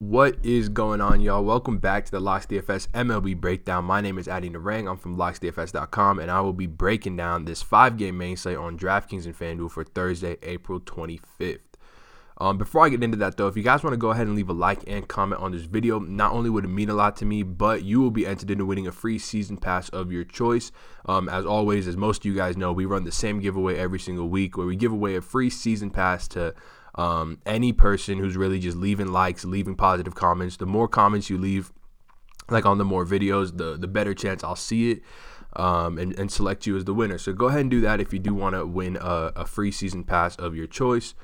What is going on, y'all? Welcome back to the Locks DFS MLB breakdown. My name is Narang. I'm from locksdfs.com, and I will be breaking down this 5-game main slate on DraftKings and FanDuel for Thursday, April 25th. Before I get into that, though, if you guys want to go ahead and leave a like and comment on this video, not only would it mean a lot to me, but you will be entered into winning a free season pass of your choice. As always, as most of you guys know, we run the same giveaway every single week where we give away a free season pass to any person who's really just leaving likes, leaving positive comments. The more comments you leave, like on the more videos, the better chance I'll see it and select you as the winner. So go ahead and do that if you do want to win a free season pass of your choice.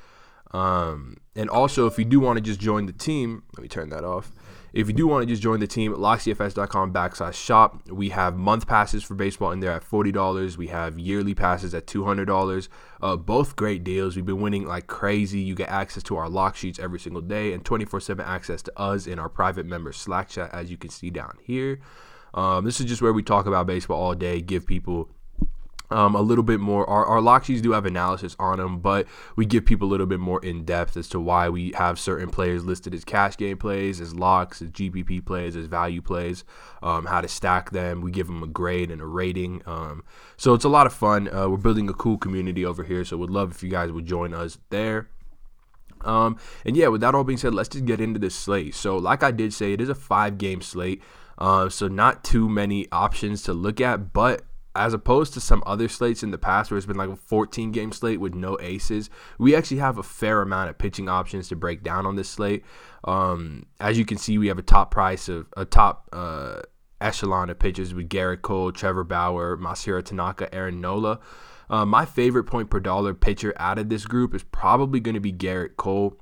And also, if you do want to just join the team, let me turn that off. If you do want to just join the team, locksdfs.com/shop. We have month passes for baseball in there at $40. We have yearly passes at $200. Both great deals. We've been winning like crazy. You get access to our lock sheets every single day and 24/7 access to us in our private member Slack chat, as you can see down here. This is just where we talk about baseball all day, give people a little bit more. Our lock sheets do have analysis on them, but we give people a little bit more in depth as to why we have certain players listed as cash game plays, as locks, as GPP plays, as value plays, how to stack them. We give them a grade and a rating. So it's a lot of fun. We're building a cool community over here, so would love if you guys would join us there. And yeah, with that all being said, let's just get into this slate. So like I did say, it is a 5-game slate, so not too many options to look at, but as opposed to some other slates in the past where it's been like a 14-game slate with no aces, we actually have a fair amount of pitching options to break down on this slate. As you can see, we have a top echelon of pitchers with Garrett Cole, Trevor Bauer, Masahiro Tanaka, Aaron Nola. My favorite point per dollar pitcher out of this group is probably going to be Garrett Cole.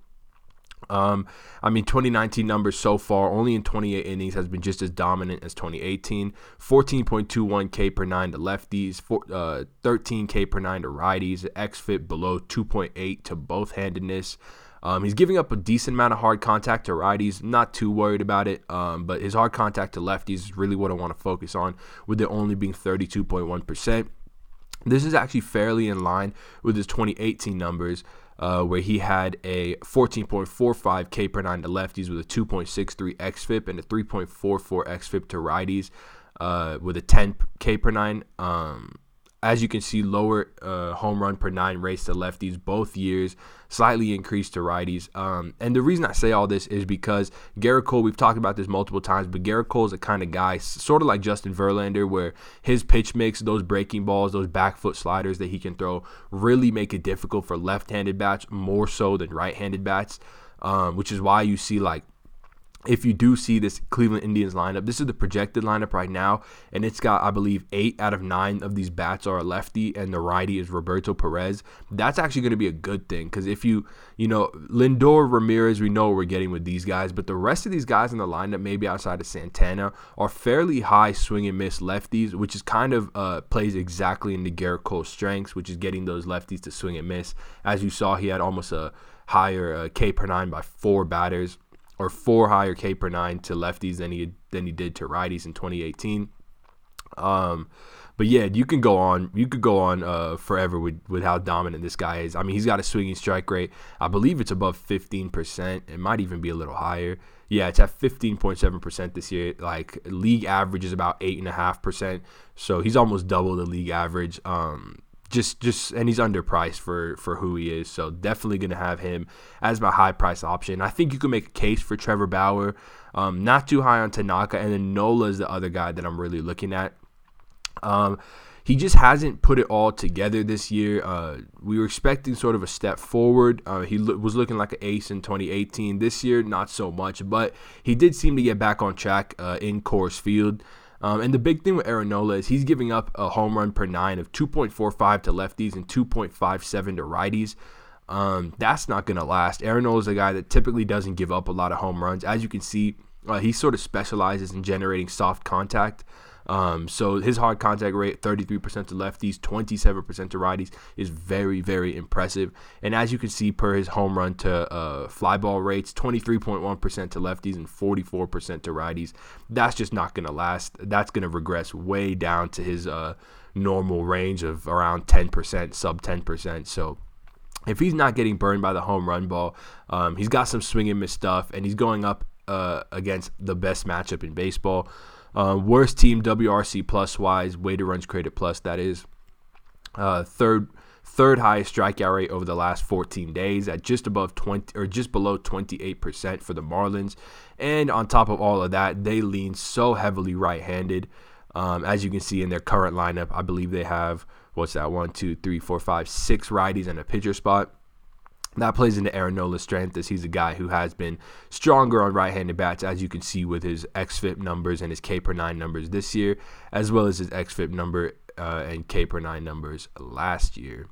2019 numbers so far, only in 28 innings, has been just as dominant as 2018. 14.21 K per 9 to lefties, 13 K per 9 to righties, xFIP below 2.8 to both-handedness. He's giving up a decent amount of hard contact to righties, not too worried about it, but his hard contact to lefties is really what I want to focus on, with it only being 32.1%. This is actually fairly in line with his 2018 numbers, where he had a 14.45 K per 9 to lefties with a 2.63 xFIP and a 3.44 xFIP to righties with a 10 K per 9. As you can see, lower home run per 9 rates to lefties both years, slightly increased to righties. And the reason I say all this is because Garrett Cole, we've talked about this multiple times, but Garrett Cole is a kind of guy, sort of like Justin Verlander, where his pitch mix, those breaking balls, those back foot sliders that he can throw really make it difficult for left-handed bats more so than right-handed bats, which is why you see like, if you do see this Cleveland Indians lineup, this is the projected lineup right now, and it's got, I believe, 8 out of 9 of these bats are a lefty, and the righty is Roberto Perez. That's actually going to be a good thing, because if Lindor, Ramirez, we know what we're getting with these guys, but the rest of these guys in the lineup, maybe outside of Santana, are fairly high swing and miss lefties, which is kind of plays exactly into Garrett Cole's strengths, which is getting those lefties to swing and miss. As you saw, he had almost a higher K per 9 by 4 batters, or 4 higher K per 9 to lefties than he did to righties in 2018. But yeah, you could go on forever with how dominant this guy is. I mean, he's got a swinging strike rate. I believe it's above 15%. It might even be a little higher. Yeah, it's at 15.7% this year. Like, league average is about 8.5%. So he's almost double the league average. And he's underpriced for who he is, so definitely going to have him as my high price option. I think you can make a case for Trevor Bauer, not too high on Tanaka, and then Nola is the other guy that I'm really looking at. He just hasn't put it all together this year. We were expecting sort of a step forward. He was looking like an ace in 2018. This year, not so much, but he did seem to get back on track in Coors Field. And the big thing with Aaron Nola is he's giving up a home run per 9 of 2.45 to lefties and 2.57 to righties. That's not going to last. Aaron Nola is a guy that typically doesn't give up a lot of home runs. As you can see, he sort of specializes in generating soft contact. So his hard contact rate, 33% to lefties, 27% to righties, is very, very impressive. And as you can see, per his home run to fly ball rates, 23.1% to lefties and 44% to righties. That's just not going to last. That's going to regress way down to his normal range of around 10%, sub 10%. So if he's not getting burned by the home run ball, he's got some swing and miss stuff, and he's going up against the best matchup in baseball. Worst team WRC plus wise, weighted runs created plus, that is. Third highest strikeout rate over the last 14 days at just above 20 or just below 28% for the Marlins. And on top of all of that, they lean so heavily right-handed. As you can see in their current lineup, I believe they have, 6 righties and a pitcher spot. That plays into Aaron Nola's strength, as he's a guy who has been stronger on right-handed bats, as you can see with his xFIP numbers and his K per 9 numbers this year, as well as his xFIP number and K per 9 numbers last year.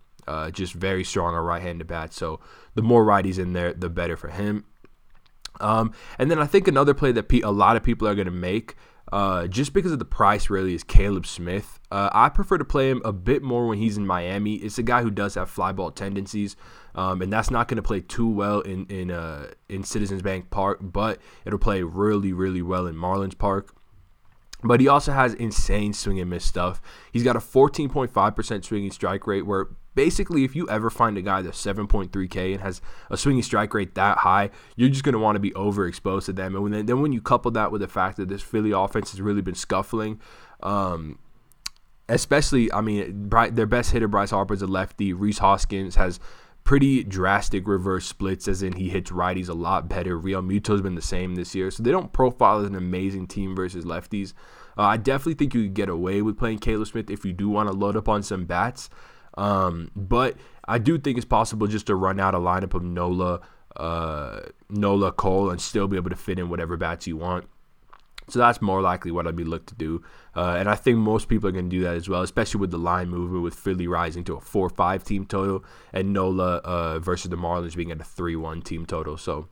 Just very strong on right-handed bats, so the more righties in there, the better for him. And then I think another play that a lot of people are going to make, just because of the price really, is Caleb Smith. I prefer to play him a bit more when he's in Miami. It's a guy who does have fly ball tendencies, and that's not going to play too well in Citizens Bank Park, but it'll play really, really well in Marlins Park. But he also has insane swing and miss stuff. He's got a 14.5% swinging strike rate, where basically if you ever find a guy that's 7.3K and has a swinging strike rate that high, you're just going to want to be overexposed to them. And then when you couple that with the fact that this Philly offense has really been scuffling, especially, their best hitter, Bryce Harper's a lefty. Rhys Hoskins has pretty drastic reverse splits, as in he hits righties a lot better. Real Muto's been the same this year, so they don't profile as an amazing team versus lefties. I definitely think you could get away with playing Caleb Smith if you do want to load up on some bats, but I do think it's possible just to run out a lineup of Nola, Cole, and still be able to fit in whatever bats you want. So that's more likely what I'd be looking to do. And I think most people are going to do that as well, especially with the line movement, with Philly rising to a 4-5 team total and Nola versus the Marlins being at a 3-1 team total. So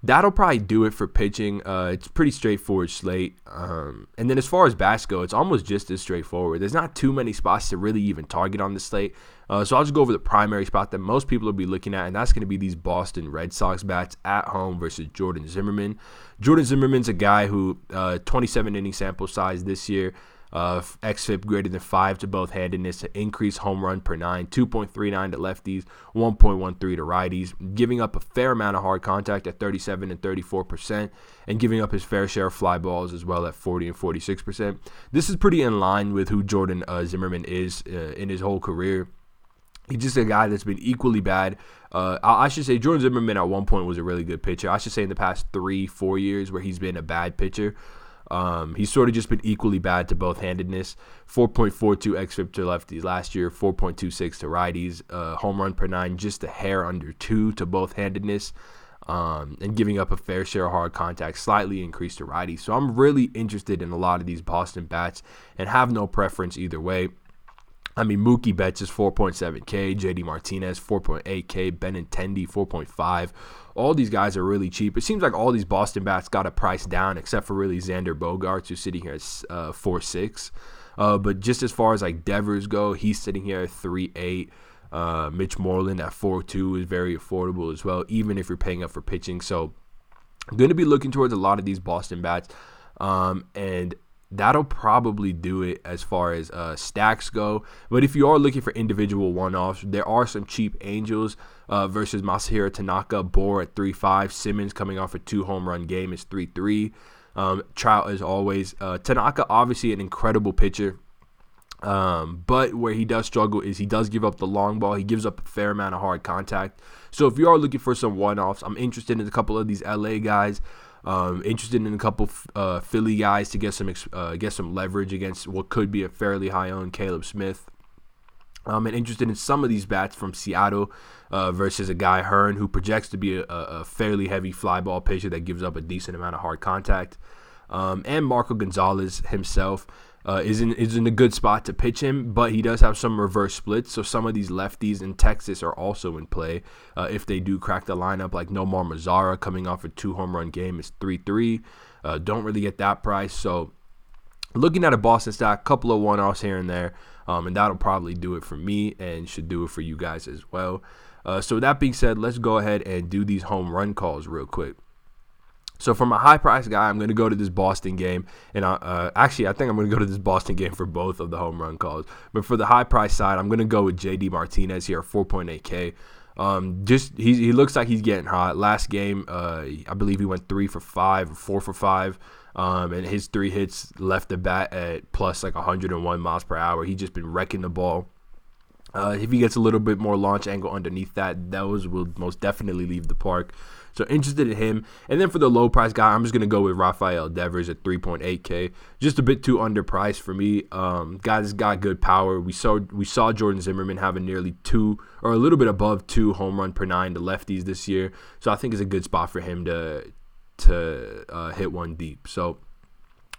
that'll probably do it for pitching. It's pretty straightforward slate. And then as far as bats go, it's almost just as straightforward. There's not too many spots to really even target on the slate. So I'll just go over the primary spot that most people will be looking at, and that's going to be these Boston Red Sox bats at home versus Jordan Zimmerman. Jordan Zimmerman's a guy who 27 inning sample size this year, xFIP greater than 5 to both handedness, to increase home run per 9, 2.39 to lefties, 1.13 to righties, giving up a fair amount of hard contact at 37 and 34%, and giving up his fair share of fly balls as well at 40 and 46%. This is pretty in line with who Jordan Zimmerman is in his whole career. He's just a guy that's been equally bad. I should say Jordan Zimmerman at one point was a really good pitcher. I should say in the past 3-4 years where he's been a bad pitcher, he's sort of just been equally bad to both handedness. 4.42 xFIP to lefties last year, 4.26 to righties, home run per 9 just a hair under 2 to both handedness, and giving up a fair share of hard contact, slightly increased to righties. So I'm really interested in a lot of these Boston bats and have no preference either way. Mookie Betts is 4.7K, JD Martinez 4.8K, Benintendi 4.5. All these guys are really cheap. It seems like all these Boston bats got a price down, except for really Xander Bogaerts, who's sitting here at 4.6. But just as far as like Devers go, he's sitting here at 3.8. Mitch Moreland at 4.2 is very affordable as well, even if you're paying up for pitching. So I'm going to be looking towards a lot of these Boston bats. And that'll probably do it as far as stacks go. But if you are looking for individual one-offs, there are some cheap Angels versus Masahiro Tanaka. Bohr at 3.5. Simmons coming off a 2-home-run game is 3.3. Trout as always. Tanaka, obviously an incredible pitcher. But where he does struggle is he does give up the long ball. He gives up a fair amount of hard contact. So if you are looking for some one-offs, I'm interested in a couple of these LA guys. Interested in a couple Philly guys to get some leverage against what could be a fairly high-owned Caleb Smith. And interested in some of these bats from Seattle versus a guy Hearn, who projects to be a fairly heavy fly ball pitcher that gives up a decent amount of hard contact. And Marco Gonzalez himself is in a good spot to pitch him, but he does have some reverse splits, so some of these lefties in Texas are also in play if they do crack the lineup, like Nomar Mazara coming off a 2-home-run game is 3.3. Don't really get that price, so looking at a Boston stack, couple of one-offs here and there, and that'll probably do it for me and should do it for you guys as well. So with that being said, let's go ahead and do these home run calls real quick. So from a high-priced guy, I'm going to go to this Boston game. And actually, I think I'm going to go to this Boston game for both of the home run calls. But for the high-priced side, I'm going to go with JD Martinez here, 4.8K. Just he looks like he's getting hot. Last game, I believe he went 3 for 5 or 4 for 5. And his 3 hits left the bat at plus like 101 miles per hour. He's just been wrecking the ball. If he gets a little bit more launch angle underneath that, those will most definitely leave the park. So interested in him. And then for the low price guy, I'm just going to go with Rafael Devers at 3.8K. Just a bit too underpriced for me. Guy's got good power. We saw Jordan Zimmerman having nearly 2 or a little bit above 2 home run per 9 to lefties this year. So I think it's a good spot for him to hit one deep. So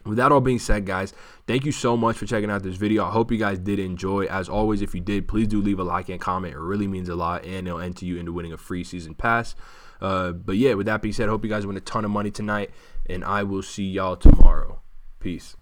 with that all being said, guys, thank you so much for checking out this video. I hope you guys did enjoy. As always, if you did, please do leave a like and comment. It really means a lot, and it'll enter you into winning a free season pass. But yeah, with that being said, hope you guys win a ton of money tonight, and I will see y'all tomorrow. Peace.